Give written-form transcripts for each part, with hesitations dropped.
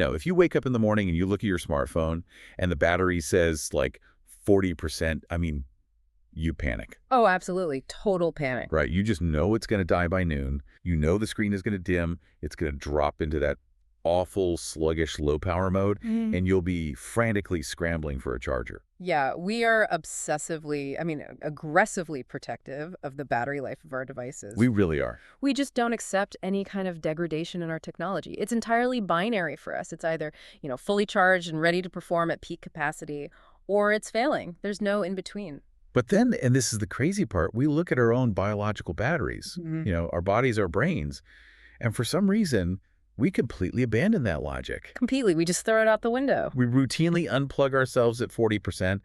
If you wake up in the morning and you look at your smartphone and the battery says like 40%, I mean, you panic, Oh, absolutely. Total panic. right? You just know it's going to die by noon. You know the screen is going to dim. It's going to drop into that awful, sluggish, low-power mode, and you'll be frantically scrambling for a charger. Yeah, we are aggressively protective of the battery life of our devices. We really are. We just don't accept any kind of degradation in our technology. It's entirely binary for us. It's either, fully charged and ready to perform at peak capacity, or it's failing. There's no in between. But then, and this is the crazy part, we look at our own biological batteries, our bodies, our brains, and for some reason, we completely abandon that logic. Completely. We just throw it out the window. We routinely unplug ourselves at 40%,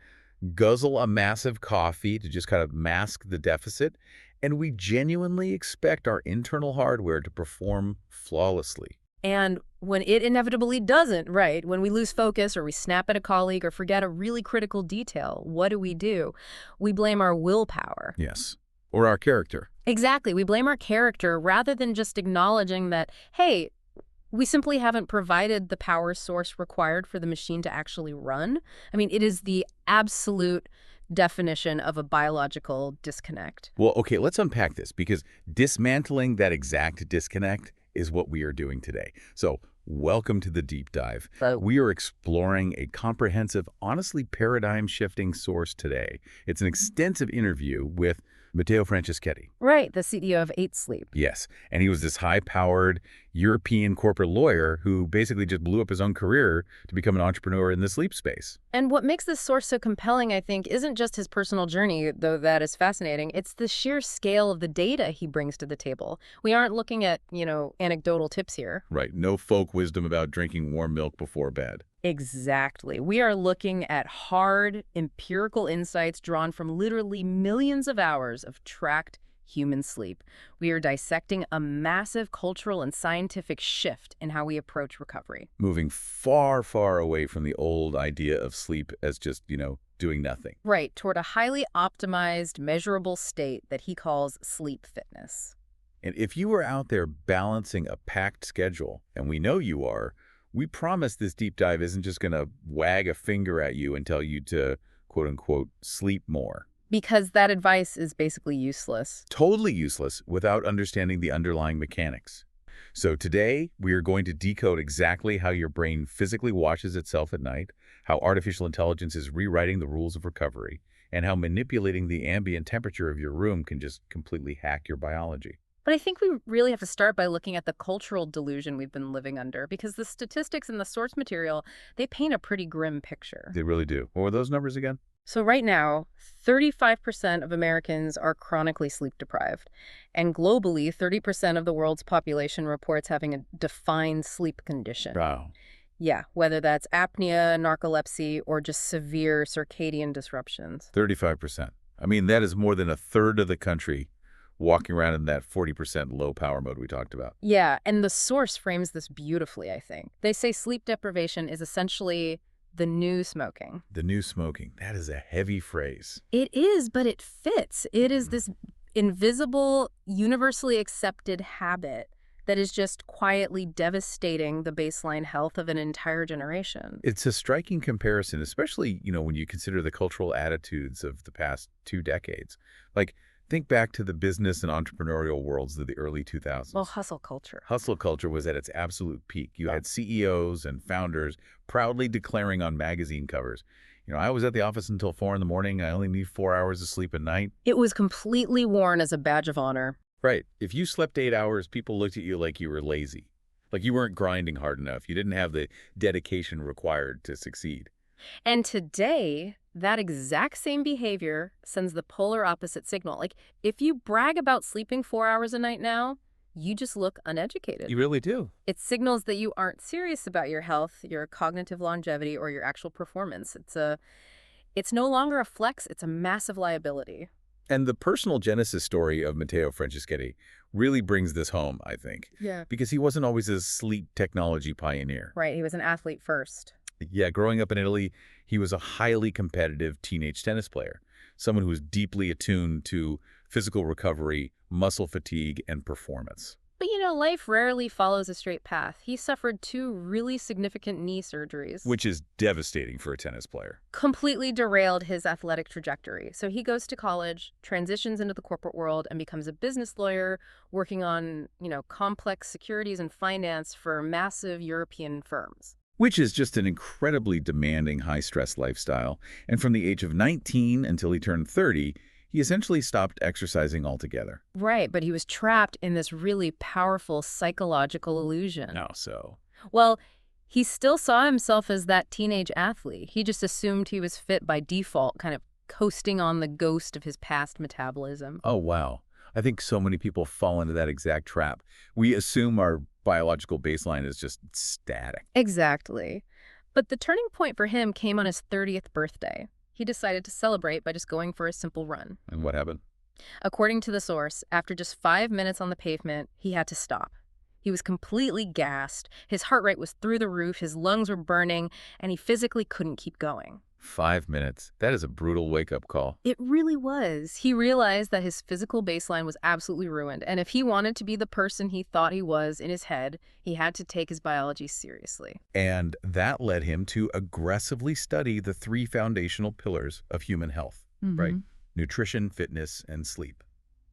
guzzle a massive coffee to just kind of mask the deficit, and we genuinely expect our internal hardware to perform flawlessly. And when it inevitably doesn't, right, when we lose focus or we snap at a colleague or forget a really critical detail, what do? We blame our willpower. Yes. Or our character. Exactly. We blame our character rather than just acknowledging that, hey, we simply haven't provided the power source required for the machine to actually run. I mean, it is the absolute definition of a biological disconnect. Well, okay, let's unpack this because dismantling that exact disconnect is what we are doing today. So welcome to the deep dive. We are exploring a comprehensive, honestly paradigm-shifting source today. It's an extensive interview with Matteo Franceschetti. Right, the CEO of 8 Sleep. Yes, and he was this high-powered European corporate lawyer who basically just blew up his own career to become an entrepreneur in the sleep space. And what makes this source so compelling, I think, isn't just his personal journey, though that is fascinating. It's the sheer scale of the data he brings to the table. We aren't looking at, anecdotal tips here. Right, no folk wisdom about drinking warm milk before bed. Exactly. We are looking at hard, empirical insights drawn from literally millions of hours of tracked human sleep. We are dissecting a massive cultural and scientific shift in how we approach recovery. Moving far, far away from the old idea of sleep as just, doing nothing. Right, toward a highly optimized, measurable state that he calls sleep fitness. And if you are out there balancing a packed schedule, and we know you are, we promise this deep dive isn't just going to wag a finger at you and tell you to, quote-unquote, sleep more. Because that advice is basically useless. Totally useless without understanding the underlying mechanics. So today, we are going to decode exactly how your brain physically washes itself at night, how artificial intelligence is rewriting the rules of recovery, and how manipulating the ambient temperature of your room can just completely hack your biology. But I think we really have to start by looking at the cultural delusion we've been living under, because the statistics in the source material, they paint a pretty grim picture. They really do. What were those numbers again? So right now, 35% of Americans are chronically sleep deprived. And globally, 30% of the world's population reports having a defined sleep condition. Wow. Yeah, whether that's apnea, narcolepsy, or just severe circadian disruptions. 35%. I mean, that is more than a third of the country walking around in that 40% low power mode we talked about. Yeah, and the source frames this beautifully, I think. They say sleep deprivation is essentially the new smoking. The new smoking. That is a heavy phrase. It is, but it fits. It is this invisible, universally accepted habit that is just quietly devastating the baseline health of an entire generation. It's a striking comparison, especially, when you consider the cultural attitudes of the past 2 decades. Like, think back to the business and entrepreneurial worlds of the early 2000s. Well, hustle culture. Hustle culture was at its absolute peak. You had CEOs and founders proudly declaring on magazine covers, I was at the office until 4 in the morning. I only need 4 hours of sleep at night. It was completely worn as a badge of honor. Right. If you slept 8 hours, people looked at you like you were lazy, like you weren't grinding hard enough. You didn't have the dedication required to succeed. And today, that exact same behavior sends the polar opposite signal. Like, if you brag about sleeping 4 hours a night now, you just look uneducated. You really do. It signals that you aren't serious about your health, your cognitive longevity, or your actual performance. It's no longer a flex, it's a massive liability. And the personal genesis story of Matteo Franceschetti really brings this home, I think. Yeah. Because he wasn't always a sleep technology pioneer. Right, he was an athlete first. Yeah, growing up in Italy, he was a highly competitive teenage tennis player, someone who was deeply attuned to physical recovery, muscle fatigue, and performance. But life rarely follows a straight path. He suffered two really significant knee surgeries. Which is devastating for a tennis player. Completely derailed his athletic trajectory. So he goes to college, transitions into the corporate world, and becomes a business lawyer working on, complex securities and finance for massive European firms. Which is just an incredibly demanding, high-stress lifestyle. And from the age of 19 until he turned 30, he essentially stopped exercising altogether. Right, but he was trapped in this really powerful psychological illusion. How so? Well, he still saw himself as that teenage athlete. He just assumed he was fit by default, kind of coasting on the ghost of his past metabolism. Oh, wow. I think so many people fall into that exact trap. We assume our biological baseline is just static. Exactly. But the turning point for him came on his 30th birthday. He decided to celebrate by just going for a simple run. And what happened? According to the source, after just 5 minutes on the pavement, he had to stop. He was completely gassed, his heart rate was through the roof, his lungs were burning, and he physically couldn't keep going. 5 minutes. That is a brutal wake-up call. It really was. He realized that his physical baseline was absolutely ruined, and if he wanted to be the person he thought he was in his head, he had to take his biology seriously. And that led him to aggressively study the 3 foundational pillars of human health, right? Nutrition, fitness, and sleep.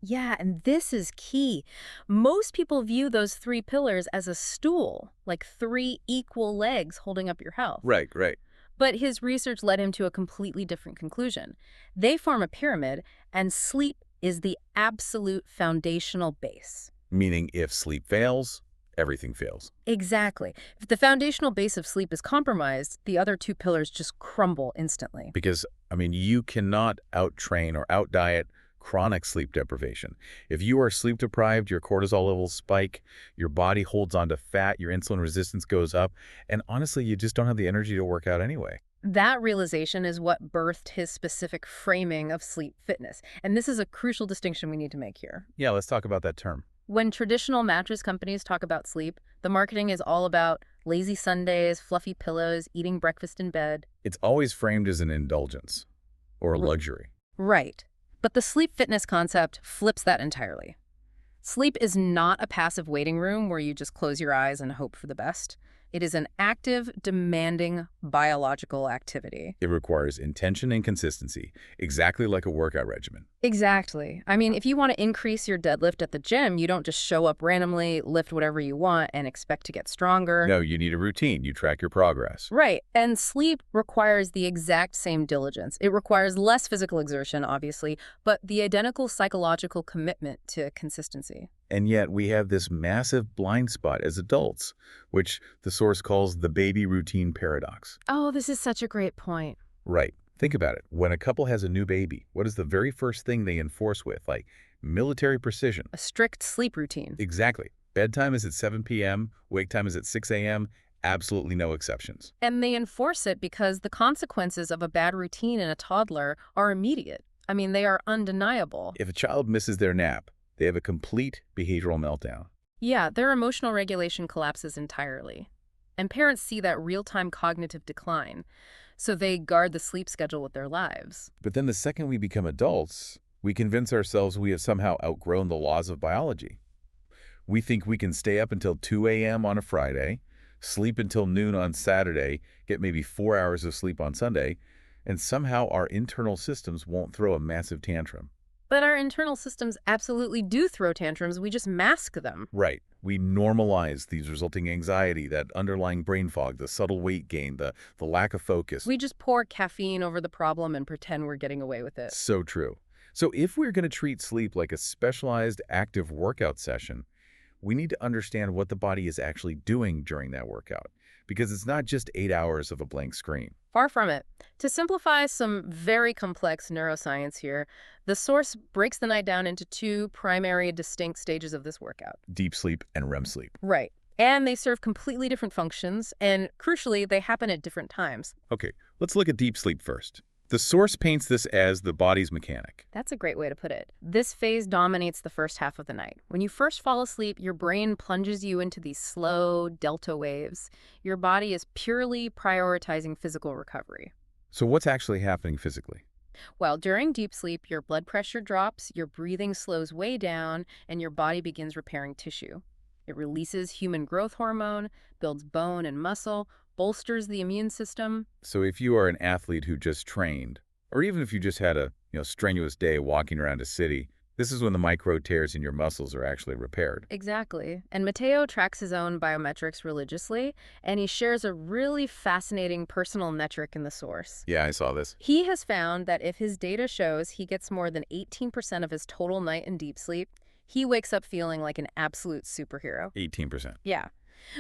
Yeah, and this is key. Most people view those 3 pillars as a stool, like 3 equal legs holding up your health. Right. But his research led him to a completely different conclusion. They form a pyramid, and sleep is the absolute foundational base. Meaning if sleep fails, everything fails. Exactly. If the foundational base of sleep is compromised, the other 2 pillars just crumble instantly. Because, you cannot out-train or out-diet chronic sleep deprivation. If you are sleep deprived, your cortisol levels spike, your body holds onto fat, your insulin resistance goes up, and honestly, you just don't have the energy to work out anyway. That realization is what birthed his specific framing of sleep fitness. And this is a crucial distinction we need to make here. Yeah, let's talk about that term. When traditional mattress companies talk about sleep, the marketing is all about lazy Sundays, fluffy pillows, eating breakfast in bed. It's always framed as an indulgence or a luxury. Right. But the sleep fitness concept flips that entirely. Sleep is not a passive waiting room where you just close your eyes and hope for the best. It is an active, demanding biological activity. It requires intention and consistency, exactly like a workout regimen. Exactly. If you want to increase your deadlift at the gym, you don't just show up randomly, lift whatever you want, and expect to get stronger. No, you need a routine. You track your progress. Right. And sleep requires the exact same diligence. It requires less physical exertion, obviously, but the identical psychological commitment to consistency. And yet we have this massive blind spot as adults, which the source calls the baby routine paradox. Oh, this is such a great point. Right. Think about it. When a couple has a new baby, what is the very first thing they enforce with? Like military precision. A strict sleep routine. Exactly. Bedtime is at 7 p.m., wake time is at 6 a.m., absolutely no exceptions. And they enforce it because the consequences of a bad routine in a toddler are immediate. They are undeniable. If a child misses their nap, they have a complete behavioral meltdown. Yeah, their emotional regulation collapses entirely. And parents see that real-time cognitive decline, so they guard the sleep schedule with their lives. But then the second we become adults, we convince ourselves we have somehow outgrown the laws of biology. We think we can stay up until 2 a.m. on a Friday, sleep until noon on Saturday, get maybe 4 hours of sleep on Sunday, and somehow our internal systems won't throw a massive tantrum. But our internal systems absolutely do throw tantrums. We just mask them. Right. We normalize these resulting anxiety, that underlying brain fog, the subtle weight gain, the lack of focus. We just pour caffeine over the problem and pretend we're getting away with it. So true. So if we're going to treat sleep like a specialized active workout session, we need to understand what the body is actually doing during that workout, because it's not just 8 hours of a blank screen. Far from it. To simplify some very complex neuroscience here, the source breaks the night down into 2 primary distinct stages of this workout. Deep sleep and REM sleep. Right. And they serve completely different functions, and crucially, they happen at different times. Okay, let's look at deep sleep first. The source paints this as the body's mechanic. That's a great way to put it. This phase dominates the first half of the night. When you first fall asleep, your brain plunges you into these slow delta waves. Your body is purely prioritizing physical recovery. So what's actually happening physically? Well, during deep sleep, your blood pressure drops, your breathing slows way down, and your body begins repairing tissue. It releases human growth hormone, builds bone and muscle, bolsters the immune system. So if you are an athlete who just trained, or even if you just had a strenuous day walking around a city, this is when the micro tears in your muscles are actually repaired. Exactly. And Matteo tracks his own biometrics religiously, and he shares a really fascinating personal metric in the source. Yeah, I saw this. He has found that if his data shows he gets more than 18% of his total night in deep sleep, he wakes up feeling like an absolute superhero. 18%. Yeah.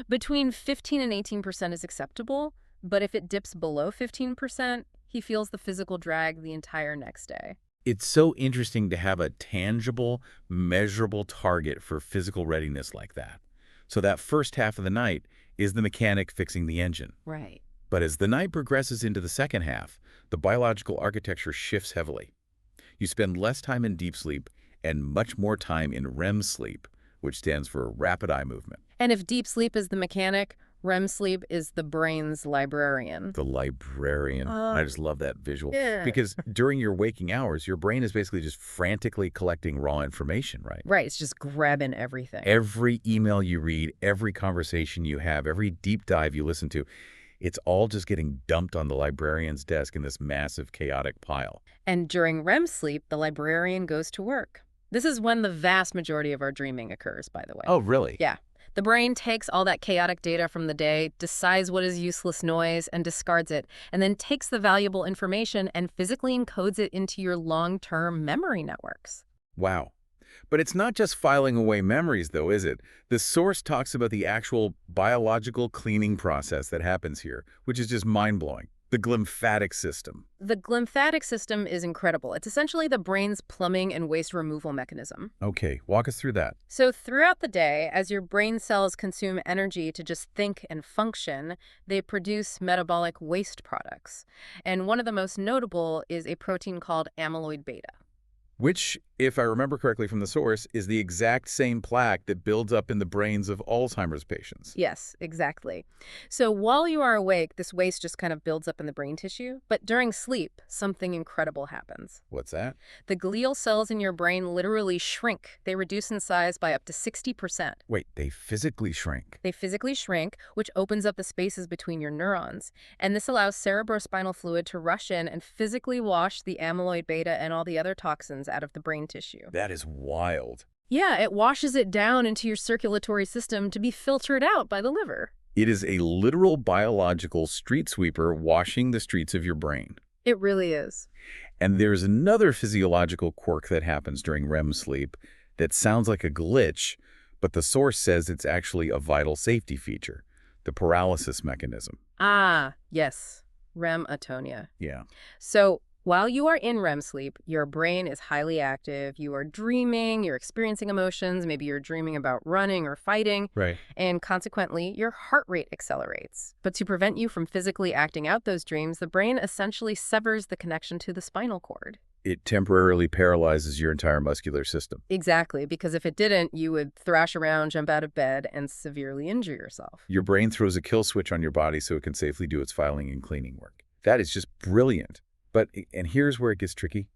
Between 15 and 18% is acceptable, but if it dips below 15%, he feels the physical drag the entire next day. It's so interesting to have a tangible, measurable target for physical readiness like that. So that first half of the night is the mechanic fixing the engine. Right. But as the night progresses into the second half, the biological architecture shifts heavily. You spend less time in deep sleep and much more time in REM sleep, which stands for rapid eye movement. And if deep sleep is the mechanic, REM sleep is the brain's librarian. The librarian. I just love that visual. Yeah. Because during your waking hours, your brain is basically just frantically collecting raw information, right? Right, it's just grabbing everything. Every email you read, every conversation you have, every deep dive you listen to, it's all just getting dumped on the librarian's desk in this massive, chaotic pile. And during REM sleep, the librarian goes to work. This is when the vast majority of our dreaming occurs, by the way. Oh, really? Yeah. The brain takes all that chaotic data from the day, decides what is useless noise, and discards it, and then takes the valuable information and physically encodes it into your long-term memory networks. Wow. But it's not just filing away memories, though, is it? The source talks about the actual biological cleaning process that happens here, which is just mind-blowing. The glymphatic system. The glymphatic system is incredible. It's essentially the brain's plumbing and waste removal mechanism. Okay, walk us through that. So throughout the day, as your brain cells consume energy to just think and function, they produce metabolic waste products. And one of the most notable is a protein called amyloid beta. Which, if I remember correctly from the source, is the exact same plaque that builds up in the brains of Alzheimer's patients. Yes, exactly. So while you are awake, this waste just kind of builds up in the brain tissue. But during sleep, something incredible happens. What's that? The glial cells in your brain literally shrink. They reduce in size by up to 60%. Wait, they physically shrink. They physically shrink, which opens up the spaces between your neurons. And this allows cerebrospinal fluid to rush in and physically wash the amyloid beta and all the other toxins out of the brain tissue. That is wild. Yeah, it washes it down into your circulatory system to be filtered out by the liver. It is a literal biological street sweeper washing the streets of your brain. It really is. And there's another physiological quirk that happens during REM sleep that sounds like a glitch, but the source says it's actually a vital safety feature, the paralysis mechanism. Ah, yes. REM atonia. Yeah. So while you are in REM sleep, your brain is highly active. You are dreaming, you're experiencing emotions, maybe you're dreaming about running or fighting, Right. and consequently, your heart rate accelerates. But to prevent you from physically acting out those dreams, the brain essentially severs the connection to the spinal cord. It temporarily paralyzes your entire muscular system. Exactly, because if it didn't, you would thrash around, jump out of bed, and severely injure yourself. Your brain throws a kill switch on your body so it can safely do its filing and cleaning work. That is just brilliant. But, and here's where it gets tricky,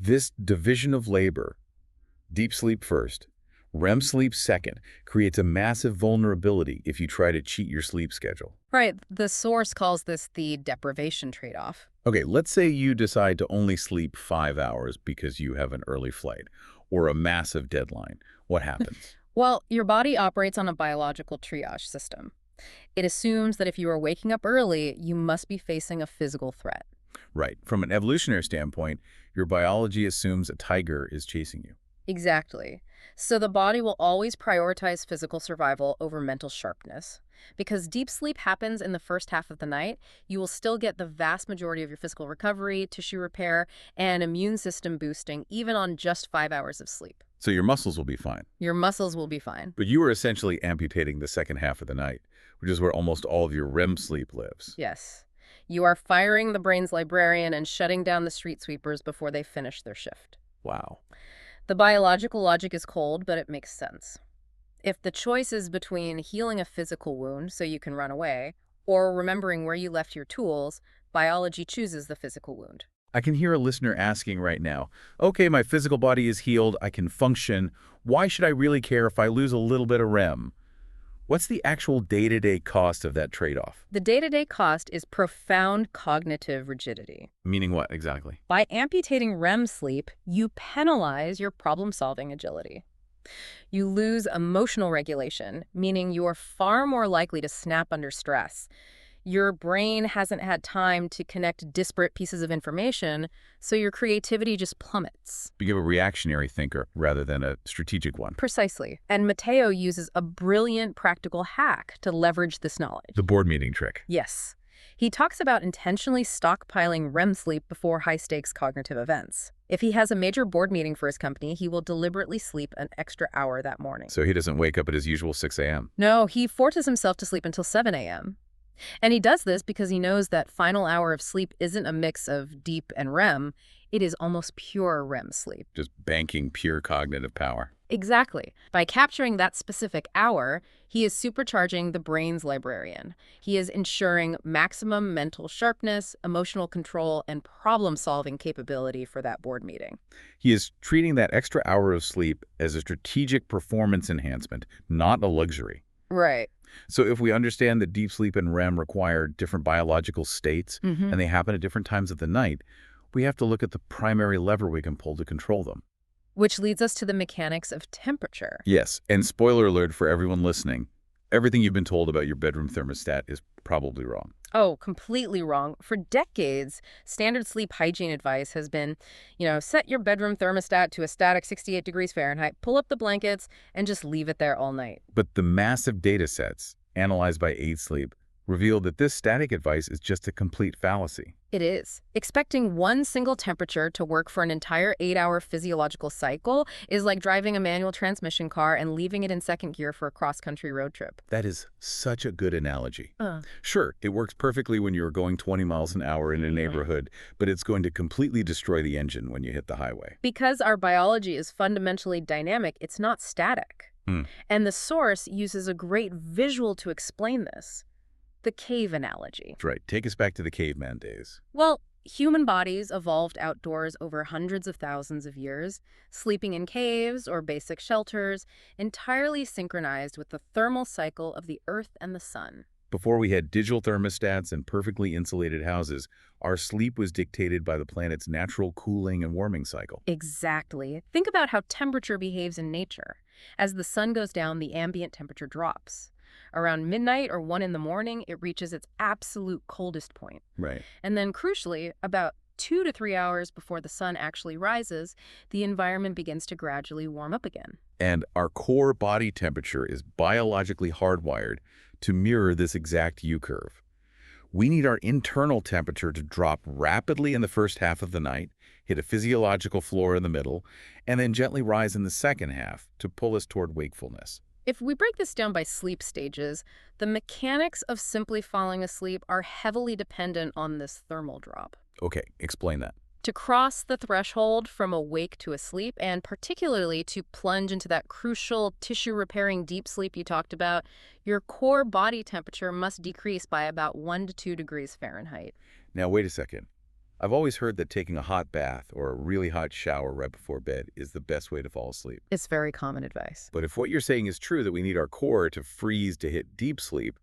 this division of labor, deep sleep first, REM sleep second, creates a massive vulnerability if you try to cheat your sleep schedule. Right, the source calls this the deprivation trade-off. Okay, let's say you decide to only sleep 5 hours because you have an early flight or a massive deadline. What happens? Well, your body operates on a biological triage system. It assumes that if you are waking up early, you must be facing a physical threat. Right. From an evolutionary standpoint, your biology assumes a tiger is chasing you. Exactly. So the body will always prioritize physical survival over mental sharpness. Because deep sleep happens in the first half of the night, you will still get the vast majority of your physical recovery, tissue repair, and immune system boosting, even on just 5 hours of sleep. So your muscles will be fine. Your muscles will be fine. But you are essentially amputating the second half of the night, which is where almost all of your REM sleep lives. Yes. You are firing the brain's librarian and shutting down the street sweepers before they finish their shift. Wow. The biological logic is cold, but it makes sense. If the choice is between healing a physical wound so you can run away, or remembering where you left your tools, biology chooses the physical wound. I can hear a listener asking right now, okay, my physical body is healed, I can function. Why should I really care if I lose a little bit of REM? What's the actual day-to-day cost of that trade-off? The day-to-day cost is profound cognitive rigidity. Meaning what exactly? By amputating REM sleep, you penalize your problem-solving agility. You lose emotional regulation, meaning you are far more likely to snap under stress. Your brain hasn't had time to connect disparate pieces of information, so your creativity just plummets. You have a reactionary thinker rather than a strategic one. Precisely. And Matteo uses a brilliant practical hack to leverage this knowledge. The board meeting trick. Yes. He talks about intentionally stockpiling REM sleep before high-stakes cognitive events. If he has a major board meeting for his company, he will deliberately sleep an extra hour that morning. So he doesn't wake up at his usual 6 a.m. No, he forces himself to sleep until 7 a.m. And he does this because he knows that final hour of sleep isn't a mix of deep and REM. It is almost pure REM sleep. Just banking pure cognitive power. Exactly. By capturing that specific hour, he is supercharging the brain's librarian. He is ensuring maximum mental sharpness, emotional control, and problem-solving capability for that board meeting. He is treating that extra hour of sleep as a strategic performance enhancement, not a luxury. Right. So if we understand that deep sleep and REM require different biological states, and they happen at different times of the night, we have to look at the primary lever we can pull to control them. Which leads us to the mechanics of temperature. Yes, and spoiler alert for everyone listening, everything you've been told about your bedroom thermostat is probably wrong. Oh, completely wrong. For decades, standard sleep hygiene advice has been, set your bedroom thermostat to a static 68 degrees Fahrenheit, pull up the blankets, and just leave it there all night. But the massive data sets, analyzed by 8 Sleep, reveal that this static advice is just a complete fallacy. It is. Expecting one single temperature to work for an entire 8-hour physiological cycle is like driving a manual transmission car and leaving it in second gear for a cross-country road trip. That is such a good analogy. Sure, it works perfectly when you're going 20 miles an hour in a neighborhood, but it's going to completely destroy the engine when you hit the highway. Because our biology is fundamentally dynamic, it's not static. And the source uses a great visual to explain this. The cave analogy. That's right. Take us back to the caveman days. Well, human bodies evolved outdoors over hundreds of thousands of years, sleeping in caves or basic shelters, entirely synchronized with the thermal cycle of the Earth and the sun. Before we had digital thermostats and perfectly insulated houses, our sleep was dictated by the planet's natural cooling and warming cycle. Exactly. Think about how temperature behaves in nature. As the sun goes down, the ambient temperature drops. Around midnight or 1 in the morning, it reaches its absolute coldest point. Right. And then, crucially, about 2 to 3 hours before the sun actually rises, the environment begins to gradually warm up again. And our core body temperature is biologically hardwired to mirror this exact U-curve. We need our internal temperature to drop rapidly in the first half of the night, hit a physiological floor in the middle, and then gently rise in the second half to pull us toward wakefulness. If we break this down by sleep stages, the mechanics of simply falling asleep are heavily dependent on this thermal drop. Okay, explain that. To cross the threshold from awake to asleep, and particularly to plunge into that crucial tissue-repairing deep sleep you talked about, your core body temperature must decrease by about 1 to 2 degrees Fahrenheit. Now, wait a second. I've always heard that taking a hot bath or a really hot shower right before bed is the best way to fall asleep. It's very common advice. But if what you're saying is true, that we need our core to freeze to hit deep sleep,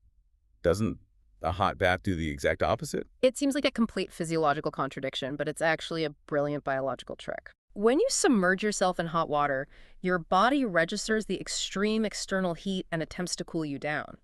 doesn't a hot bath do the exact opposite? It seems like a complete physiological contradiction, but it's actually a brilliant biological trick. When you submerge yourself in hot water, your body registers the extreme external heat and attempts to cool you down.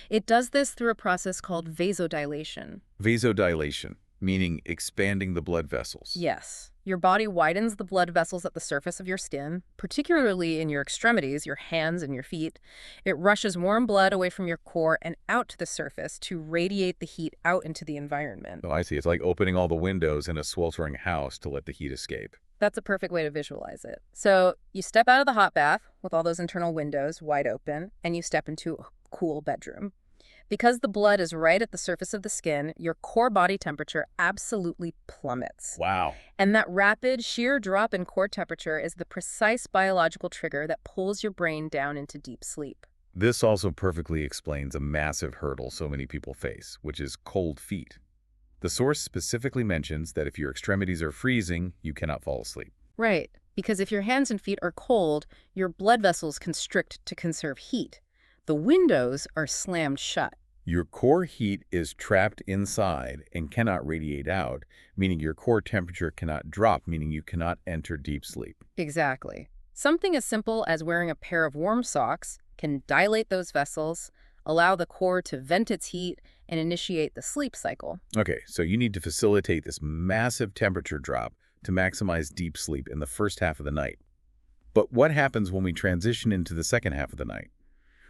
It does this through a process called vasodilation. Vasodilation, meaning expanding the blood vessels. Yes. Your body widens the blood vessels at the surface of your skin, particularly in your extremities, your hands and your feet. It rushes warm blood away from your core and out to the surface to radiate the heat out into the environment. Oh, I see. It's like opening all the windows in a sweltering house to let the heat escape. That's a perfect way to visualize it. So you step out of the hot bath with all those internal windows wide open, and you step into a cool bedroom. Because the blood is right at the surface of the skin, your core body temperature absolutely plummets. Wow. And that rapid, sheer drop in core temperature is the precise biological trigger that pulls your brain down into deep sleep. This also perfectly explains a massive hurdle so many people face, which is cold feet. The source specifically mentions that if your extremities are freezing, you cannot fall asleep. Right, because if your hands and feet are cold, your blood vessels constrict to conserve heat. The windows are slammed shut. Your core heat is trapped inside and cannot radiate out, meaning your core temperature cannot drop, meaning you cannot enter deep sleep. Exactly. Something as simple as wearing a pair of warm socks can dilate those vessels, allow the core to vent its heat, and initiate the sleep cycle. Okay, so you need to facilitate this massive temperature drop to maximize deep sleep in the first half of the night. But what happens when we transition into the second half of the night,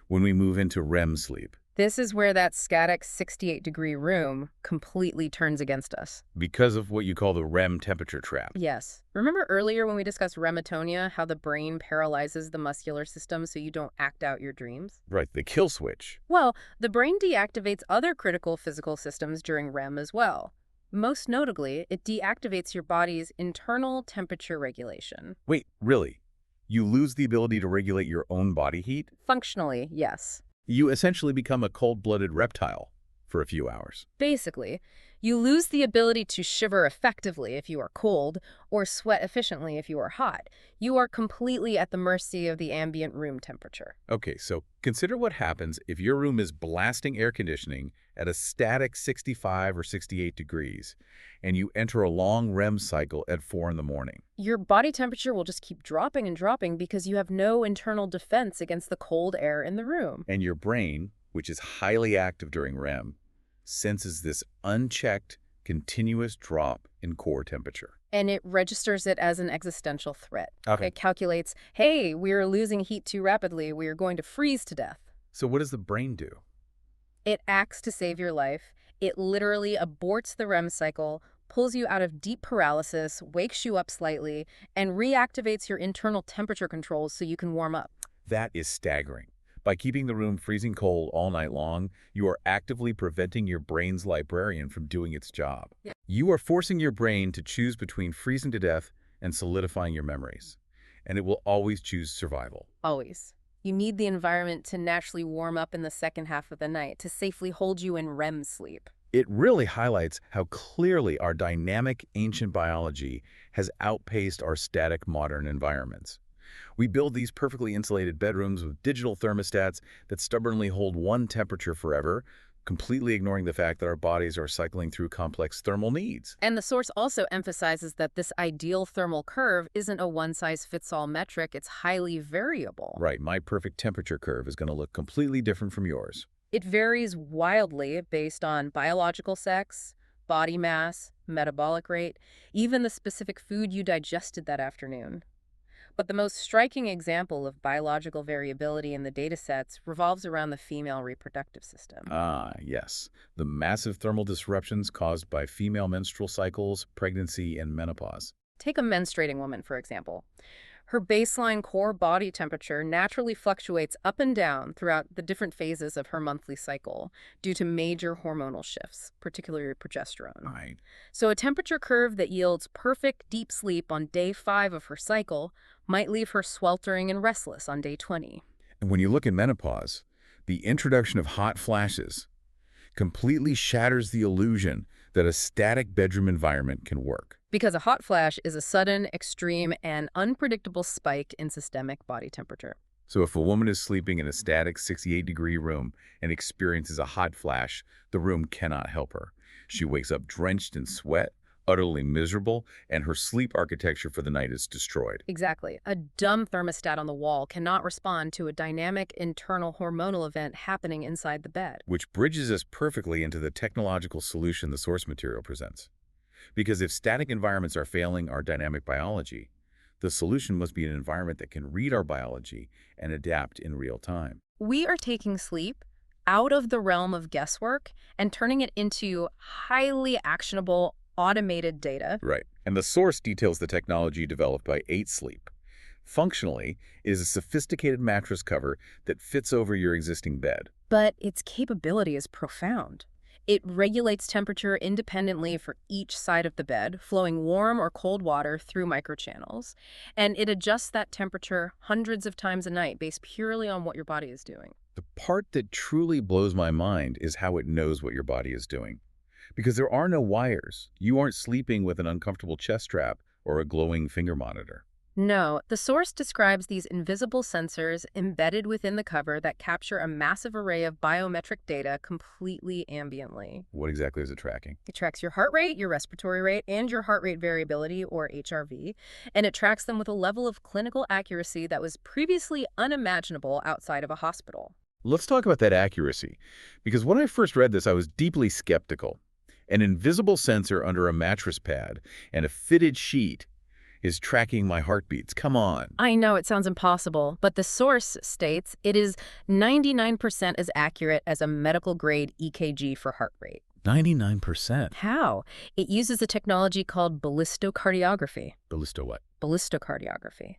when we move into REM sleep? This is where that static 68-degree room completely turns against us. Because of what you call the REM temperature trap. Yes. Remember earlier when we discussed rematonia, how the brain paralyzes the muscular system so you don't act out your dreams? Right, the kill switch. Well, the brain deactivates other critical physical systems during REM as well. Most notably, it deactivates your body's internal temperature regulation. Wait, really? You lose the ability to regulate your own body heat? Functionally, yes. You essentially become a cold-blooded reptile for a few hours. Basically, you lose the ability to shiver effectively if you are cold or sweat efficiently if you are hot. You are completely at the mercy of the ambient room temperature. Okay, so consider what happens if your room is blasting air conditioning at a static 65 or 68 degrees, and you enter a long REM cycle at 4 in the morning. Your body temperature will just keep dropping and dropping because you have no internal defense against the cold air in the room. And your brain, which is highly active during REM, senses this unchecked, continuous drop in core temperature. And it registers it as an existential threat. Okay. It calculates, hey, we are losing heat too rapidly. We are going to freeze to death. So what does the brain do? It acts to save your life. It literally aborts the REM cycle, pulls you out of deep paralysis, wakes you up slightly, and reactivates your internal temperature controls so you can warm up. That is staggering. By keeping the room freezing cold all night long, you are actively preventing your brain's librarian from doing its job. Yeah. You are forcing your brain to choose between freezing to death and solidifying your memories. And it will always choose survival. Always. You need the environment to naturally warm up in the second half of the night to safely hold you in REM sleep. It really highlights how clearly our dynamic ancient biology has outpaced our static modern environments. We build these perfectly insulated bedrooms with digital thermostats that stubbornly hold one temperature forever, completely ignoring the fact that our bodies are cycling through complex thermal needs. And the source also emphasizes that this ideal thermal curve isn't a one-size-fits-all metric, it's highly variable. Right, my perfect temperature curve is going to look completely different from yours. It varies wildly based on biological sex, body mass, metabolic rate, even the specific food you digested that afternoon. But the most striking example of biological variability in the datasets revolves around the female reproductive system. Ah, yes. The massive thermal disruptions caused by female menstrual cycles, pregnancy, and menopause. Take a menstruating woman, for example. Her baseline core body temperature naturally fluctuates up and down throughout the different phases of her monthly cycle due to major hormonal shifts, particularly progesterone. Right. So a temperature curve that yields perfect deep sleep on day 5 of her cycle might leave her sweltering and restless on day 20. And when you look at menopause, the introduction of hot flashes completely shatters the illusion that a static bedroom environment can work. Because a hot flash is a sudden, extreme, and unpredictable spike in systemic body temperature. So if a woman is sleeping in a static 68-degree room and experiences a hot flash, the room cannot help her. She wakes up drenched in sweat, utterly miserable, and her sleep architecture for the night is destroyed. Exactly. A dumb thermostat on the wall cannot respond to a dynamic internal hormonal event happening inside the bed. Which bridges us perfectly into the technological solution the source material presents. Because if static environments are failing our dynamic biology, the solution must be an environment that can read our biology and adapt in real time. We are taking sleep out of the realm of guesswork and turning it into highly actionable, automated data. Right. And the source details the technology developed by 8 Sleep. Functionally, it is a sophisticated mattress cover that fits over your existing bed. But its capability is profound. It regulates temperature independently for each side of the bed, flowing warm or cold water through microchannels. And it adjusts that temperature hundreds of times a night based purely on what your body is doing. The part that truly blows my mind is how it knows what your body is doing. Because there are no wires. You aren't sleeping with an uncomfortable chest strap or a glowing finger monitor. No, the source describes these invisible sensors embedded within the cover that capture a massive array of biometric data completely ambiently. What exactly is it tracking? It tracks your heart rate, your respiratory rate, and your heart rate variability, or HRV, and it tracks them with a level of clinical accuracy that was previously unimaginable outside of a hospital. Let's talk about that accuracy, because when I first read this, I was deeply skeptical. An invisible sensor under a mattress pad and a fitted sheet is tracking my heartbeats. Come on. I know it sounds impossible, but the source states it is 99% as accurate as a medical-grade EKG for heart rate. 99%. How? It uses a technology called ballistocardiography. Ballista what? Ballistocardiography.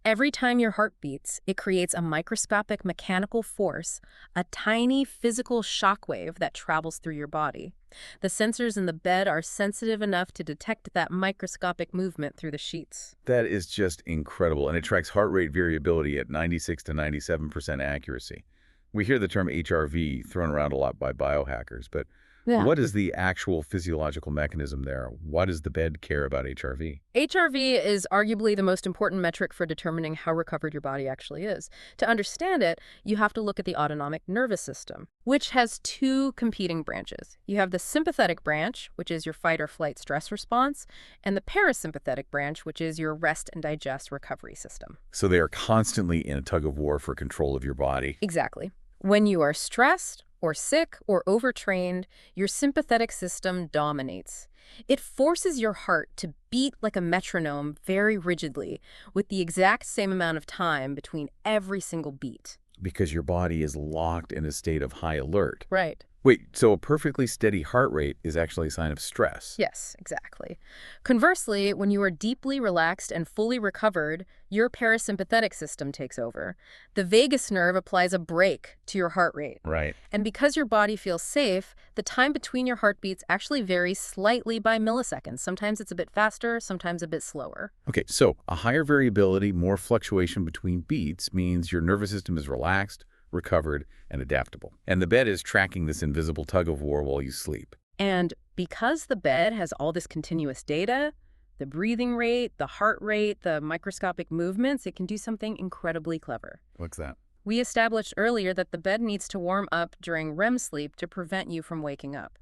Every time your heart beats, it creates a microscopic mechanical force, a tiny physical shockwave that travels through your body. The sensors in the bed are sensitive enough to detect that microscopic movement through the sheets. That is just incredible, and it tracks heart rate variability at 96 to 97% accuracy. We hear the term HRV thrown around a lot by biohackers, but what is the actual physiological mechanism there? Why does the bed care about HRV? HRV is arguably the most important metric for determining how recovered your body actually is. To understand it, you have to look at the autonomic nervous system, which has two competing branches. You have the sympathetic branch, which is your fight or flight stress response, and the parasympathetic branch, which is your rest and digest recovery system. So they are constantly in a tug of war for control of your body. Exactly. When you are stressed, or sick, or overtrained, your sympathetic system dominates. It forces your heart to beat like a metronome very rigidly, with the exact same amount of time between every single beat. Because your body is locked in a state of high alert. Right. Wait, so a perfectly steady heart rate is actually a sign of stress? Yes, exactly. Conversely, when you are deeply relaxed and fully recovered, your parasympathetic system takes over. The vagus nerve applies a brake to your heart rate. Right. And because your body feels safe, the time between your heartbeats actually varies slightly by milliseconds. Sometimes it's a bit faster, sometimes a bit slower. Okay, so a higher variability, more fluctuation between beats means your nervous system is relaxed, recovered, and adaptable. And the bed is tracking this invisible tug-of-war while you sleep. And because the bed has all this continuous data, the breathing rate, the heart rate, the microscopic movements, it can do something incredibly clever. What's that? We established earlier that the bed needs to warm up during REM sleep to prevent you from waking up.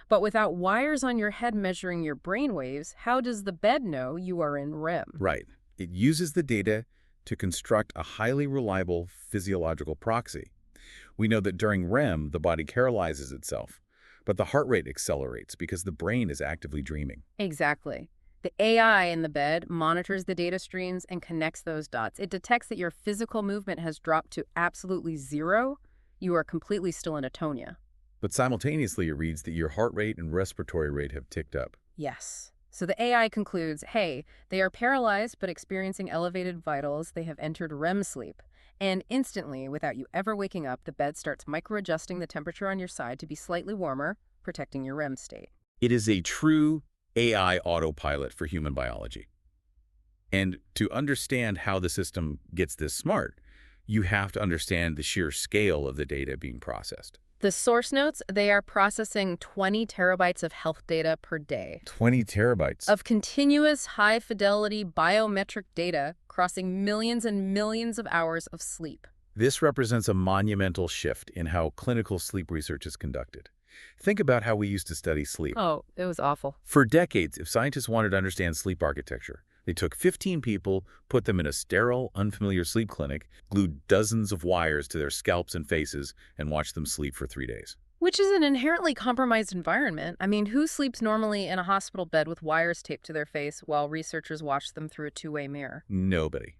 But without wires on your head measuring your brain waves, how does the bed know you are in REM? Right. It uses the data to construct a highly reliable physiological proxy. We know that during REM, the body paralyzes itself, but the heart rate accelerates because the brain is actively dreaming. Exactly. The AI in the bed monitors the data streams and connects those dots. It detects that your physical movement has dropped to absolutely zero. You are completely still in atonia. But simultaneously, it reads that your heart rate and respiratory rate have ticked up. Yes. So the AI concludes, hey, they are paralyzed but experiencing elevated vitals. They have entered REM sleep. And instantly, without you ever waking up, the bed starts micro-adjusting the temperature on your side to be slightly warmer, protecting your REM state. It is a true AI autopilot for human biology. And to understand how the system gets this smart, you have to understand the sheer scale of the data being processed. The source notes, they are processing 20 terabytes of health data per day. 20 terabytes. Of continuous high-fidelity biometric data crossing millions and millions of hours of sleep. This represents a monumental shift in how clinical sleep research is conducted. Think about how we used to study sleep. Oh, it was awful. For decades, if scientists wanted to understand sleep architecture, they took 15 people, put them in a sterile, unfamiliar sleep clinic, glued dozens of wires to their scalps and faces, and watched them sleep for 3 days. Which is an inherently compromised environment. I mean, who sleeps normally in a hospital bed with wires taped to their face while researchers watch them through a two-way mirror? Nobody.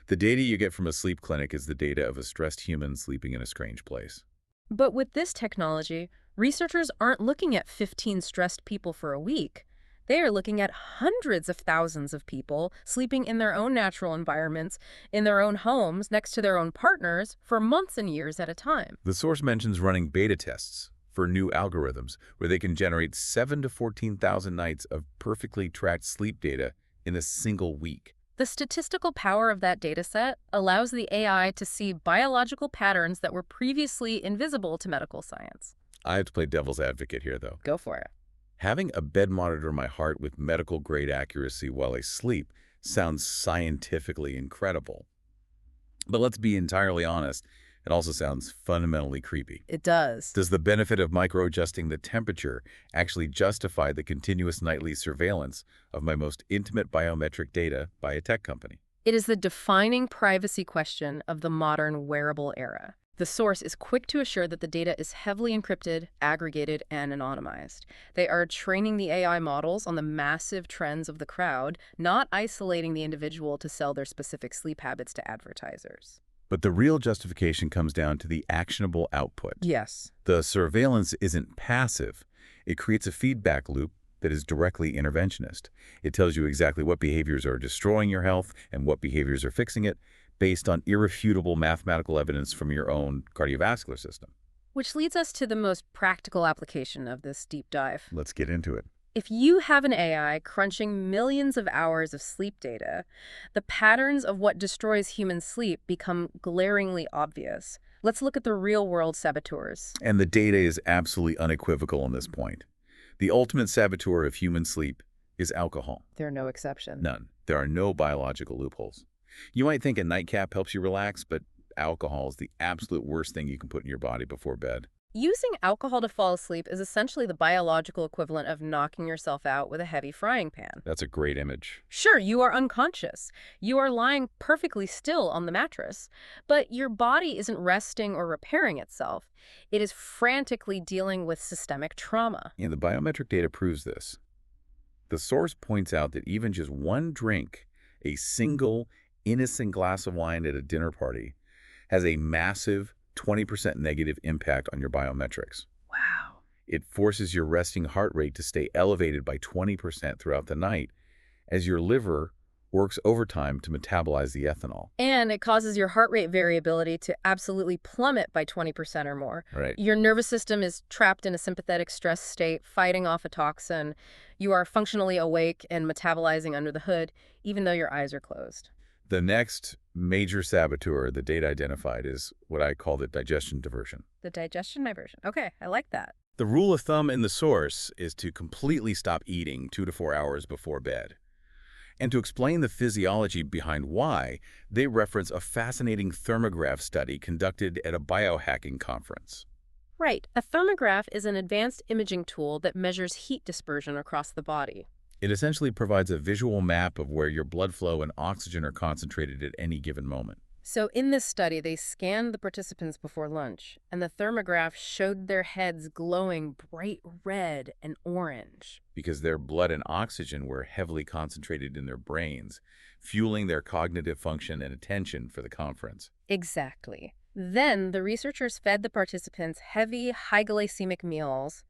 The data you get from a sleep clinic is the data of a stressed human sleeping in a strange place. But with this technology, researchers aren't looking at 15 stressed people for a week. They are looking at hundreds of thousands of people sleeping in their own natural environments, in their own homes, next to their own partners, for months and years at a time. The source mentions running beta tests for new algorithms where they can generate 7,000 to 14,000 nights of perfectly tracked sleep data in a single week. The statistical power of that dataset allows the AI to see biological patterns that were previously invisible to medical science. I have to play devil's advocate here, though. Go for it. Having a bed monitor my heart with medical-grade accuracy while I sleep sounds scientifically incredible. But let's be entirely honest, it also sounds fundamentally creepy. It does. Does the benefit of micro-adjusting the temperature actually justify the continuous nightly surveillance of my most intimate biometric data by a tech company? It is the defining privacy question of the modern wearable era. The source is quick to assure that the data is heavily encrypted, aggregated, and anonymized. They are training the AI models on the massive trends of the crowd, not isolating the individual to sell their specific sleep habits to advertisers. But the real justification comes down to the actionable output. Yes. The surveillance isn't passive. It creates a feedback loop that is directly interventionist. It tells you exactly what behaviors are destroying your health and what behaviors are fixing it, based on irrefutable mathematical evidence from your own cardiovascular system. Which leads us to the most practical application of this deep dive. Let's get into it. If you have an AI crunching millions of hours of sleep data, the patterns of what destroys human sleep become glaringly obvious. Let's look at the real-world saboteurs. And the data is absolutely unequivocal on this point. The ultimate saboteur of human sleep is alcohol. They're no exception. None. There are no biological loopholes. You might think a nightcap helps you relax, but alcohol is the absolute worst thing you can put in your body before bed. Using alcohol to fall asleep is essentially the biological equivalent of knocking yourself out with a heavy frying pan. That's a great image. Sure, you are unconscious. You are lying perfectly still on the mattress, but your body isn't resting or repairing itself. It is frantically dealing with systemic trauma. And the biometric data proves this. The source points out that even just one drink, a single innocent glass of wine at a dinner party, has a massive 20% negative impact on your biometrics. Wow. It forces your resting heart rate to stay elevated by 20% throughout the night as your liver works overtime to metabolize the ethanol. And it causes your heart rate variability to absolutely plummet by 20% or more. Right. Your nervous system is trapped in a sympathetic stress state, fighting off a toxin. You are functionally awake and metabolizing under the hood, even though your eyes are closed. The next major saboteur the data identified is what I call the digestion diversion. The digestion diversion. Okay, I like that. The rule of thumb in the source is to completely stop eating 2 to 4 hours before bed. And to explain the physiology behind why, they reference a fascinating thermograph study conducted at a biohacking conference. Right. A thermograph is an advanced imaging tool that measures heat dispersion across the body. It essentially provides a visual map of where your blood flow and oxygen are concentrated at any given moment. So in this study, they scanned the participants before lunch, and the thermograph showed their heads glowing bright red and orange. Because their blood and oxygen were heavily concentrated in their brains, fueling their cognitive function and attention for the conference. Exactly. Then the researchers fed the participants heavy, high glycemic meals.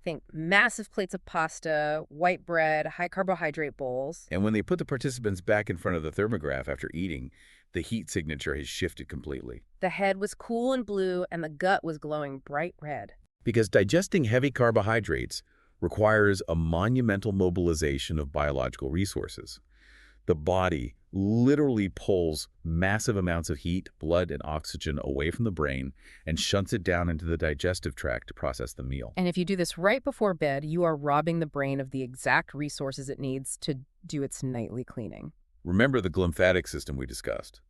Think massive plates of pasta, white bread, high carbohydrate bowls. And when they put the participants back in front of the thermograph after eating, the heat signature has shifted completely. The head was cool and blue, and the gut was glowing bright red. Because digesting heavy carbohydrates requires a monumental mobilization of biological resources. The body literally pulls massive amounts of heat, blood, and oxygen away from the brain and shunts it down into the digestive tract to process the meal. And if you do this right before bed, you are robbing the brain of the exact resources it needs to do its nightly cleaning. Remember the glymphatic system we discussed?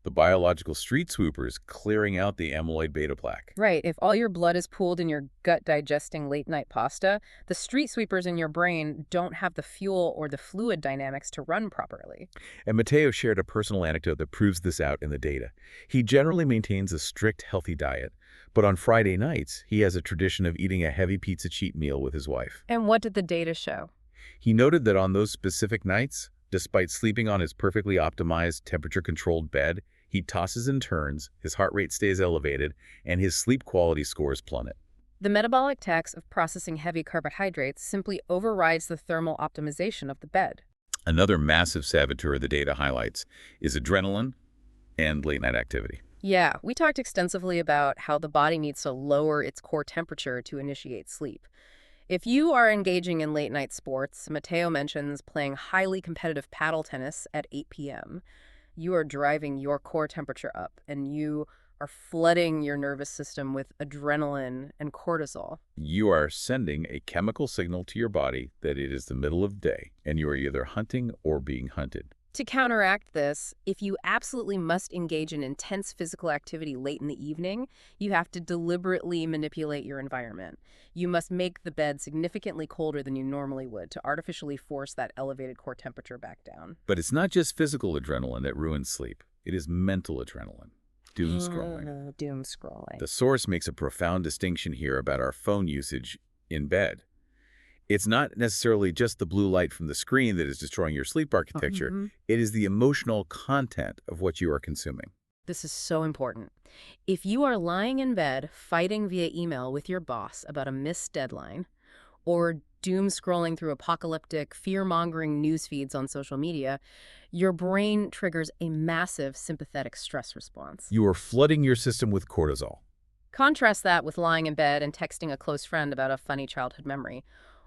The biological street sweepers clearing out the amyloid beta plaque. Right. If all your blood is pooled in your gut digesting late-night pasta, the street sweepers in your brain don't have the fuel or the fluid dynamics to run properly. And Matteo shared a personal anecdote that proves this out in the data. He generally maintains a strict, healthy diet, but on Friday nights, he has a tradition of eating a heavy pizza cheat meal with his wife. And what did the data show? He noted that on those specific nights, despite sleeping on his perfectly optimized, temperature-controlled bed, he tosses and turns, his heart rate stays elevated, and his sleep quality scores plummet. The metabolic tax of processing heavy carbohydrates simply overrides the thermal optimization of the bed. Another massive saboteur the data highlights is adrenaline and late-night activity. Yeah, we talked extensively about how the body needs to lower its core temperature to initiate sleep. If you are engaging in late-night sports, Matteo mentions playing highly competitive paddle tennis at 8 p.m., you are driving your core temperature up, and you are flooding your nervous system with adrenaline and cortisol. You are sending a chemical signal to your body that it is the middle of the day, and you are either hunting or being hunted. To counteract this, if you absolutely must engage in intense physical activity late in the evening, you have to deliberately manipulate your environment. You must make the bed significantly colder than you normally would to artificially force that elevated core temperature back down. But it's not just physical adrenaline that ruins sleep. It is mental adrenaline. Doom scrolling. Doom scrolling. The source makes a profound distinction here about our phone usage in bed. It's not necessarily just the blue light from the screen that is destroying your sleep architecture. It is the emotional content of what you are consuming. This is so important. If you are lying in bed fighting via email with your boss about a missed deadline, or doom scrolling through apocalyptic, fear-mongering news feeds on social media, your brain triggers a massive sympathetic stress response. You are flooding your system with cortisol. Contrast that with lying in bed and texting a close friend about a funny childhood memory.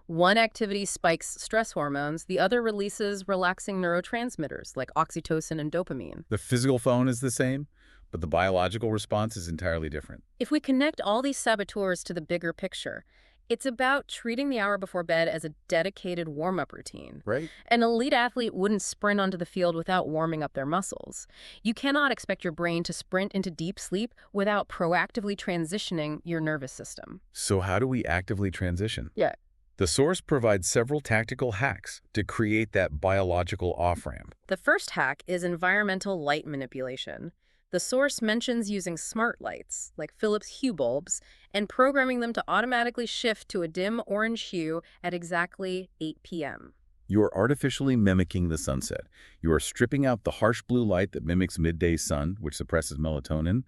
One activity spikes stress hormones, the other releases relaxing neurotransmitters like oxytocin and dopamine. The physical phone is the same, but the biological response is entirely different. If we connect all these saboteurs to the bigger picture, it's about treating the hour before bed as a dedicated warm-up routine. Right? An elite athlete wouldn't sprint onto the field without warming up their muscles. You cannot expect your brain to sprint into deep sleep without proactively transitioning your nervous system. So how do we actively transition? Yeah. The source provides several tactical hacks to create that biological off-ramp. The first hack is environmental light manipulation. The source mentions using smart lights, like Philips Hue bulbs, and programming them to automatically shift to a dim orange hue at exactly 8 p.m. You are artificially mimicking the sunset. You are stripping out the harsh blue light that mimics midday sun, which suppresses melatonin,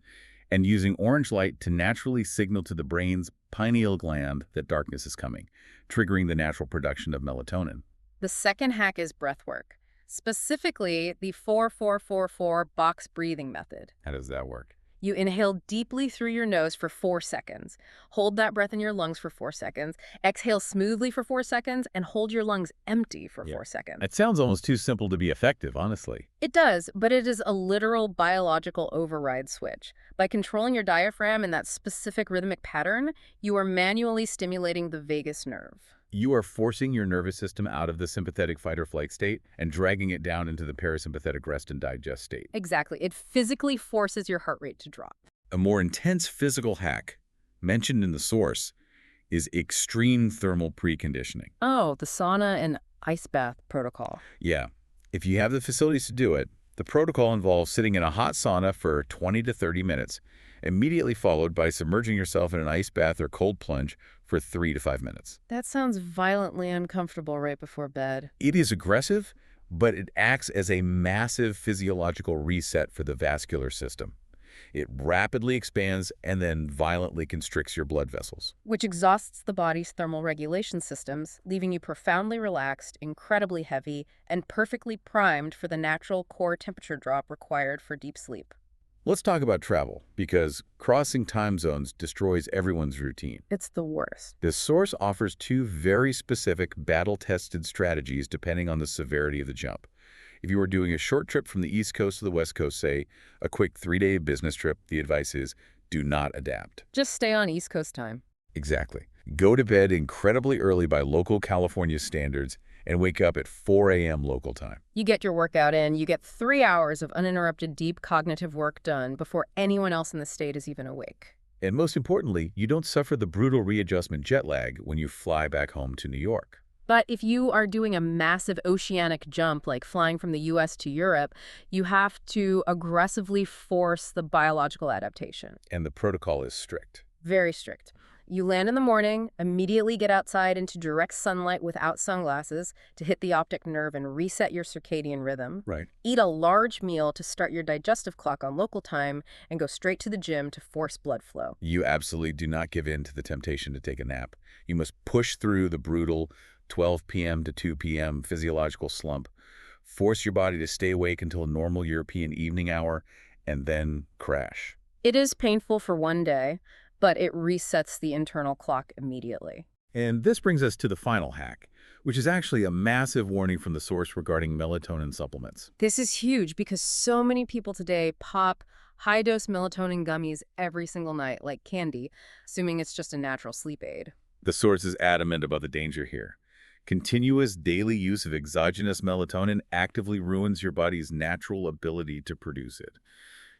and using orange light to naturally signal to the brain's pineal gland that darkness is coming, triggering the natural production of melatonin. The second hack is breath work, specifically the 4-4-4-4 box breathing method. How does that work? You inhale deeply through your nose for 4 seconds. Hold that breath in your lungs for 4 seconds. Exhale smoothly for 4 seconds and hold your lungs empty for 4 seconds. It sounds almost too simple to be effective, honestly. It does, but it is a literal biological override switch. By controlling your diaphragm in that specific rhythmic pattern, you are manually stimulating the vagus nerve. You are forcing your nervous system out of the sympathetic fight-or-flight state and dragging it down into the parasympathetic rest and digest state. Exactly. It physically forces your heart rate to drop. A more intense physical hack, mentioned in the source, is extreme thermal preconditioning. Oh, the sauna and ice bath protocol. Yeah. If you have the facilities to do it, the protocol involves sitting in a hot sauna for 20 to 30 minutes, immediately followed by submerging yourself in an ice bath or cold plunge for 3 to 5 minutes. That sounds violently uncomfortable right before bed. It is aggressive, but it acts as a massive physiological reset for the vascular system. It rapidly expands and then violently constricts your blood vessels. Which exhausts the body's thermal regulation systems, leaving you profoundly relaxed, incredibly heavy, and perfectly primed for the natural core temperature drop required for deep sleep. Let's talk about travel, because crossing time zones destroys everyone's routine. It's the worst. This source offers 2 very specific, battle-tested strategies depending on the severity of the jump. If you are doing a short trip from the East Coast to the West Coast, say, a quick 3-day business trip, the advice is do not adapt. Just stay on East Coast time. Exactly. Go to bed incredibly early by local California standards and wake up at 4 a.m. local time. You get your workout in, you get 3 hours of uninterrupted deep cognitive work done before anyone else in the state is even awake. And most importantly, you don't suffer the brutal readjustment jet lag when you fly back home to New York. But if you are doing a massive oceanic jump, like flying from the U.S. to Europe, you have to aggressively force the biological adaptation. And the protocol is strict. Very strict. You land in the morning, immediately get outside into direct sunlight without sunglasses to hit the optic nerve and reset your circadian rhythm. Right. Eat a large meal to start your digestive clock on local time and go straight to the gym to force blood flow. You absolutely do not give in to the temptation to take a nap. You must push through the brutal 12 p.m. to 2 p.m. physiological slump, force your body to stay awake until a normal European evening hour, and then crash. It is painful for one day, but it resets the internal clock immediately. And this brings us to the final hack, which is actually a massive warning from the source regarding melatonin supplements. This is huge because so many people today pop high-dose melatonin gummies every single night like candy, assuming it's just a natural sleep aid. The source is adamant about the danger here. Continuous daily use of exogenous melatonin actively ruins your body's natural ability to produce it.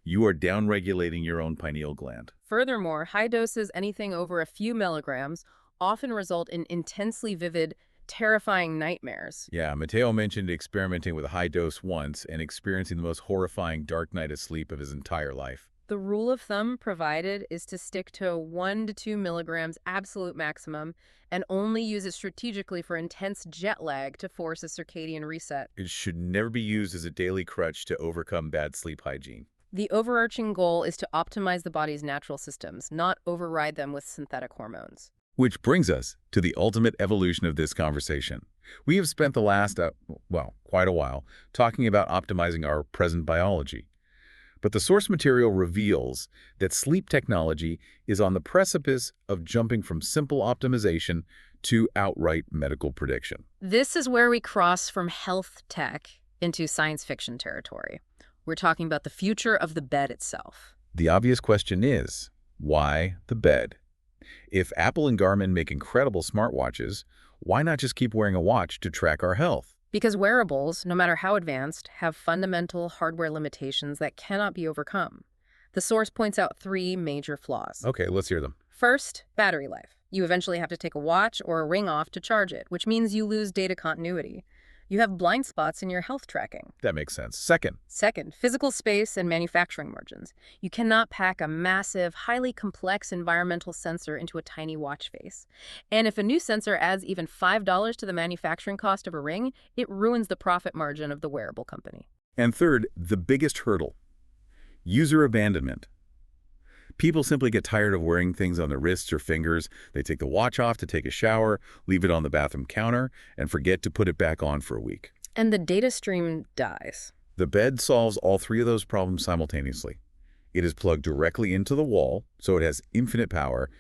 You are downregulating your own pineal gland. Furthermore, high doses, anything over a few milligrams, often result in intensely vivid, terrifying nightmares. Yeah, Matteo mentioned experimenting with a high dose once and experiencing the most horrifying dark night of sleep of his entire life. The rule of thumb provided is to stick to 1 to 2 milligrams absolute maximum and only use it strategically for intense jet lag to force a circadian reset. It should never be used as a daily crutch to overcome bad sleep hygiene. The overarching goal is to optimize the body's natural systems, not override them with synthetic hormones. Which brings us to the ultimate evolution of this conversation. We have spent the last, quite a while, talking about optimizing our present biology. But the source material reveals that sleep technology is on the precipice of jumping from simple optimization to outright medical prediction. This is where we cross from health tech into science fiction territory. We're talking about the future of the bed itself. The obvious question is, why the bed? If Apple and Garmin make incredible smartwatches, why not just keep wearing a watch to track our health? Because wearables, no matter how advanced, have fundamental hardware limitations that cannot be overcome. The source points out 3 major flaws. Okay, let's hear them. First, battery life. You eventually have to take a watch or a ring off to charge it, which means you lose data continuity. You have blind spots in your health tracking. That makes sense. Second, Physical space and manufacturing margins. You cannot pack a massive, highly complex environmental sensor into a tiny watch face. And if a new sensor adds even $5 to the manufacturing cost of a ring, it ruins the profit margin of the wearable company. and third, the biggest hurdle, user abandonment. People simply get tired of wearing things on their wrists or fingers. They take the watch off to take a shower, leave it on the bathroom counter, and forget to put it back on for a week. And the data stream dies. The bed solves all 3 of those problems simultaneously. It is plugged directly into the wall, so it has infinite power.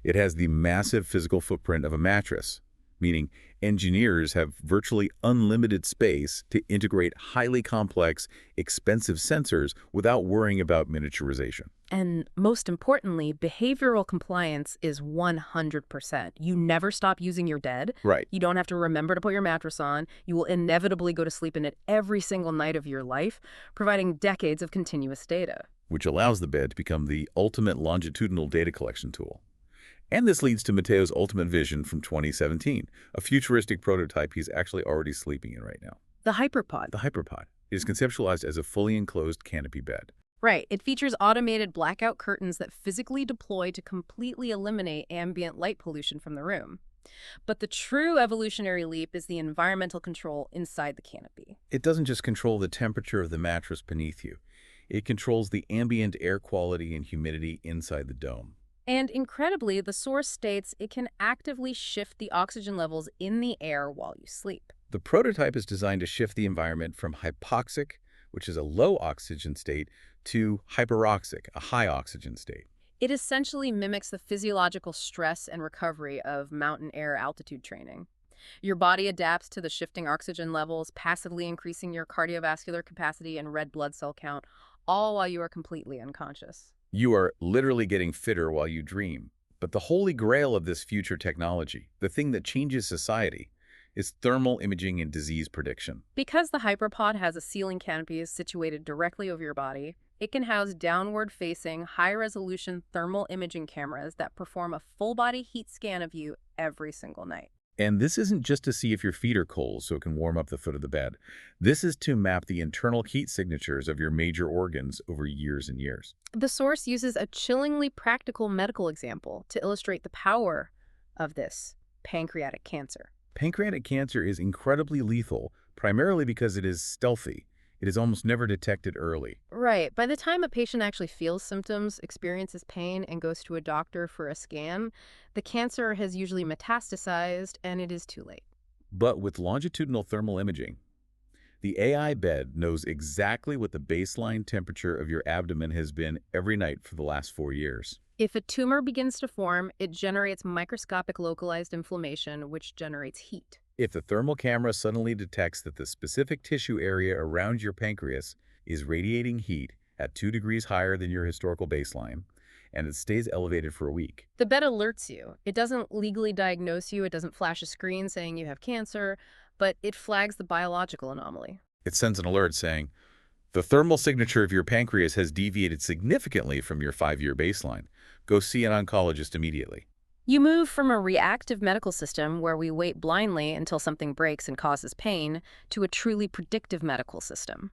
It has the massive physical footprint of a mattress, meaning engineers have virtually unlimited space to integrate highly complex, expensive sensors without worrying about miniaturization. And most importantly, behavioral compliance is 100%. You never stop using your bed. Right. You don't have to remember to put your mattress on. You will inevitably go to sleep in it every single night of your life, providing decades of continuous data. Which allows the bed to become the ultimate longitudinal data collection tool. And this leads to Matteo's ultimate vision from 2017, a futuristic prototype he's actually already sleeping in right now. The HyperPod. The HyperPod is conceptualized as a fully enclosed canopy bed. Right. It features automated blackout curtains that physically deploy to completely eliminate ambient light pollution from the room. But the true evolutionary leap is the environmental control inside the canopy. It doesn't just control the temperature of the mattress beneath you. It controls the ambient air quality and humidity inside the dome. And incredibly, the source states it can actively shift the oxygen levels in the air while you sleep. The prototype is designed to shift the environment from hypoxic, which is a low oxygen state, to hyperoxic, a high oxygen state. It essentially mimics the physiological stress and recovery of mountain air altitude training. Your body adapts to the shifting oxygen levels, passively increasing your cardiovascular capacity and red blood cell count, all while you are completely unconscious. You are literally getting fitter while you dream. But the holy grail of this future technology, the thing that changes society, is thermal imaging and disease prediction. Because the HyperPod has a ceiling canopy situated directly over your body, it can house downward-facing, high-resolution thermal imaging cameras that perform a full-body heat scan of you every single night. And this isn't just to see if your feet are cold so it can warm up the foot of the bed. This is to map the internal heat signatures of your major organs over years and years. The source uses a chillingly practical medical example to illustrate the power of this: pancreatic cancer. Pancreatic cancer is incredibly lethal, primarily because it is stealthy. It is almost never detected early. Right. By the time a patient actually feels symptoms, experiences pain, and goes to a doctor for a scan, the cancer has usually metastasized and it is too late. But with longitudinal thermal imaging, the AI bed knows exactly what the baseline temperature of your abdomen has been every night for the last 4 years. If a tumor begins to form, it generates microscopic localized inflammation, which generates heat. If the thermal camera suddenly detects that the specific tissue area around your pancreas is radiating heat at 2 degrees higher than your historical baseline, and it stays elevated for a week. The bed alerts you. It doesn't legally diagnose you. It doesn't flash a screen saying you have cancer, but it flags the biological anomaly. It sends an alert saying, the thermal signature of your pancreas has deviated significantly from your 5-year baseline. Go see an oncologist immediately. You move from a reactive medical system where we wait blindly until something breaks and causes pain to a truly predictive medical system.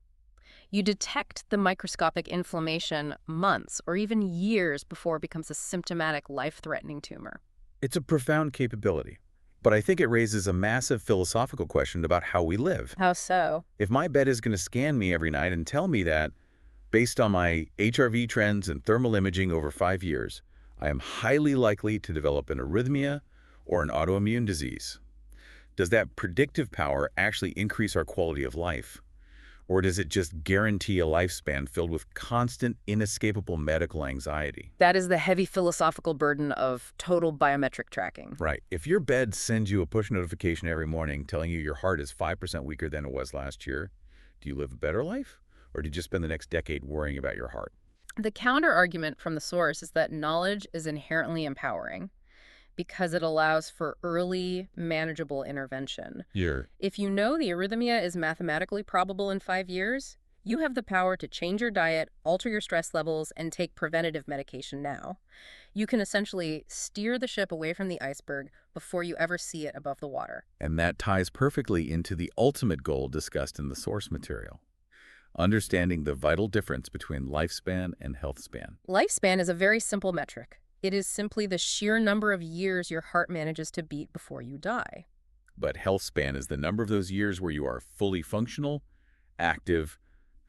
You detect the microscopic inflammation months or even years before it becomes a symptomatic, life-threatening tumor. It's a profound capability, but I think it raises a massive philosophical question about how we live. How so? If my bed is going to scan me every night and tell me that, based on my HRV trends and thermal imaging over 5 years, I am highly likely to develop an arrhythmia or an autoimmune disease, does that predictive power actually increase our quality of life? Or does it just guarantee a lifespan filled with constant, inescapable medical anxiety? That is the heavy philosophical burden of total biometric tracking. Right. If your bed sends you a push notification every morning telling you your heart is 5% weaker than it was last year, do you live a better life? Or do you just spend the next decade worrying about your heart? The counter-argument from the source is that knowledge is inherently empowering because it allows for early, manageable intervention. If you know the arrhythmia is mathematically probable in 5 years, you have the power to change your diet, alter your stress levels, and take preventative medication now. You can essentially steer the ship away from the iceberg before you ever see it above the water. And that ties perfectly into the ultimate goal discussed in the source material: understanding the vital difference between lifespan and health span. Lifespan is a very simple metric. It is simply the sheer number of years your heart manages to beat before you die. But health span is the number of those years where you are fully functional, active,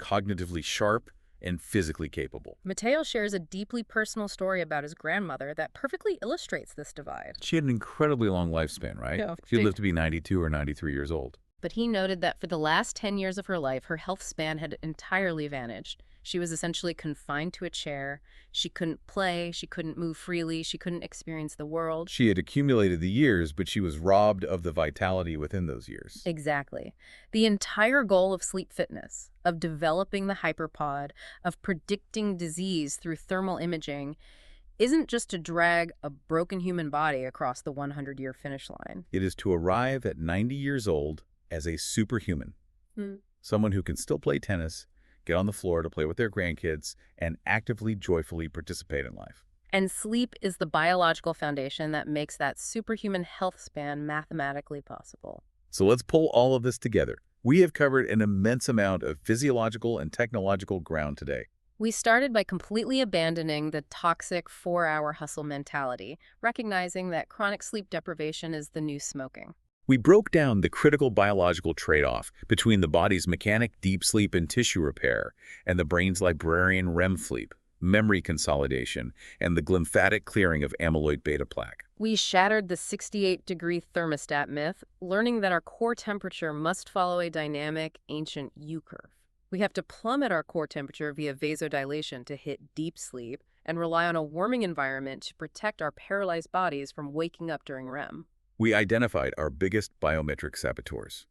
cognitively sharp, and physically capable. Matteo shares a deeply personal story about his grandmother that perfectly illustrates this divide. She had an incredibly long lifespan, right? Yeah, She lived to be 92 or 93 years old. But he noted that for the last 10 years of her life, her health span had entirely vanished. She was essentially confined to a chair. She couldn't play. She couldn't move freely. She couldn't experience the world. She had accumulated the years, but she was robbed of the vitality within those years. Exactly. The entire goal of sleep fitness, of developing the hyperpod, of predicting disease through thermal imaging, isn't just to drag a broken human body across the 100-year finish line. It is to arrive at 90 years old as a superhuman, someone who can still play tennis, get on the floor to play with their grandkids, and actively, joyfully participate in life. And sleep is the biological foundation that makes that superhuman health span mathematically possible. So let's pull all of this together. We have covered an immense amount of physiological and technological ground today. We started by completely abandoning the toxic 4-hour hustle mentality, recognizing that chronic sleep deprivation is the new smoking. We broke down the critical biological trade-off between the body's mechanic deep sleep and tissue repair and the brain's librarian REM sleep, memory consolidation, and the glymphatic clearing of amyloid beta plaque. We shattered the 68-degree thermostat myth, learning that our core temperature must follow a dynamic, ancient U-curve. We have to plummet our core temperature via vasodilation to hit deep sleep and rely on a warming environment to protect our paralyzed bodies from waking up during REM. We identified our biggest biometric saboteurs: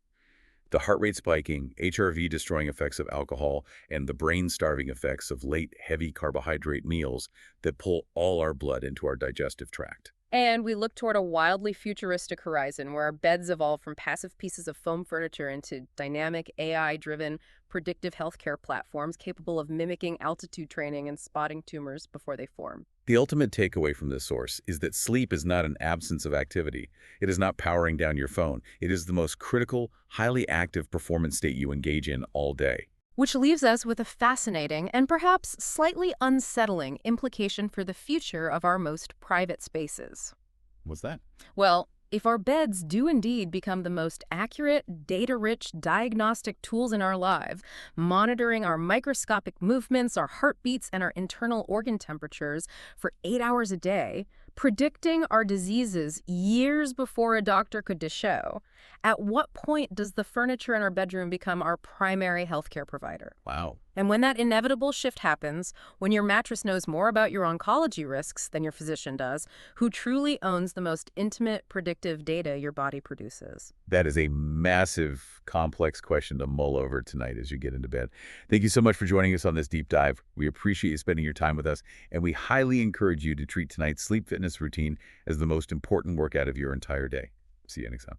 the heart rate spiking, HRV-destroying effects of alcohol, and the brain-starving effects of late, heavy carbohydrate meals that pull all our blood into our digestive tract. And we look toward a wildly futuristic horizon where our beds evolve from passive pieces of foam furniture into dynamic, AI-driven, predictive healthcare platforms capable of mimicking altitude training and spotting tumors before they form. The ultimate takeaway from this source is that sleep is not an absence of activity. It is not powering down your phone. It is the most critical, highly active performance state you engage in all day. Which leaves us with a fascinating and perhaps slightly unsettling implication for the future of our most private spaces. What's that? Well, if our beds do indeed become the most accurate, data-rich diagnostic tools in our lives, monitoring our microscopic movements, our heartbeats, and our internal organ temperatures for 8 hours a day, predicting our diseases years before a doctor could show. At what point does the furniture in our bedroom become our primary healthcare provider? Wow. And when that inevitable shift happens, when your mattress knows more about your oncology risks than your physician does, who truly owns the most intimate predictive data your body produces? That is a massive, complex question to mull over tonight as you get into bed. Thank you so much for joining us on this deep dive. We appreciate you spending your time with us, and we highly encourage you to treat tonight's sleep fitness routine as the most important workout of your entire day. See you next time.